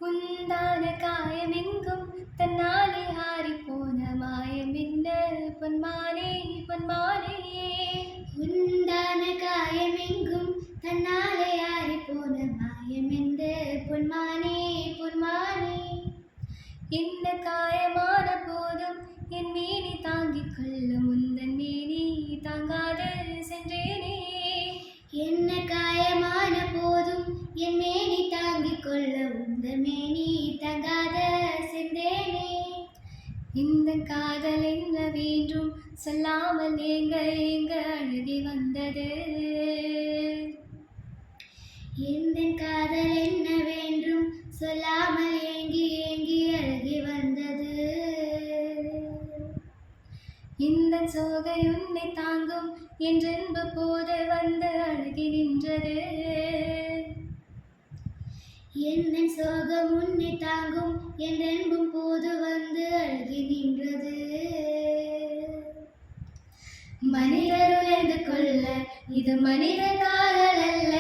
உந்தான காயமெங்கும் தன்னாலே ஆறிப்போன மாயமென்ன பொன்மானே பொன்மானே. உந்தான காயமெங்கும் தன்னாலே ஆறிப்போன மாயமென்ற பொன்மானே பொன்மானே. என்ன காயமான போதும் என் மேனி தாங்கிக் கொள்ள முந்தன் மேனி தாங்காது சென்றேனே. என்ன காயமான போதும் என் மேனி தாங்கிக் கொள்ள உந்த மேனி தங்காத சென்றேனே. இந்த காதல் என்ன வேண்டும் சொல்லாமல் ஏங்க ஏங்க அழுகி வந்தது. இந்த காதல் என்ன வேண்டும் சொல்லாமல் ஏங்கி ஏங்கி அழுகி வந்தது. இந்த சோகை உன்னை தாங்கும் என்றென்பு போது வந்து அழுகி நின்றது. என்ன சோகம் உன்னை தாங்கும் என்றென்பும் போது வந்து அழுகி நின்றது. மனிதர் உழைந்து கொள்ள இது மனித காதல் அல்ல,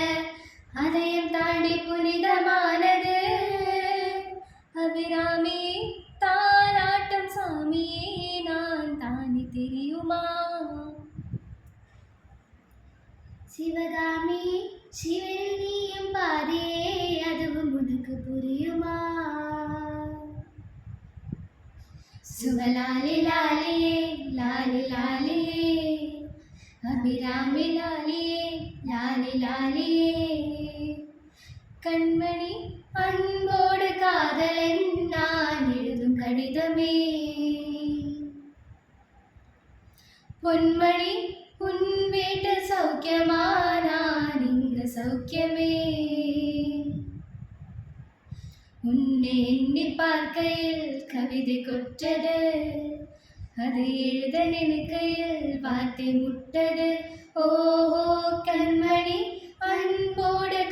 அதையும் தாண்டி புனிதமானது. அபிராமி தாலாட்டம் சாமியே நான் தானே தெரியுமா. சிவகாமி சிவனில் நீயும் பாதியே அதுவும் உனக்கு புரியுமா. சுவலாலி லாலியே லாலி லாலியே அபிராமி லாலியே லாலி லாலியே. கண்மணி அன்போடு காதலன் நான் எழுதும் கடிதமே. பொன்மணி உன் வீட்டு சௌக்கியமா நான் இங்கு சௌக்கியமே. உன்னை எண்ணி பார்க்கையில் கவிதை கொற்றது, அதை எழுத நினைக்கையில் வார்த்தை முட்டது. ஓஹோ கண்மணி அன்போடு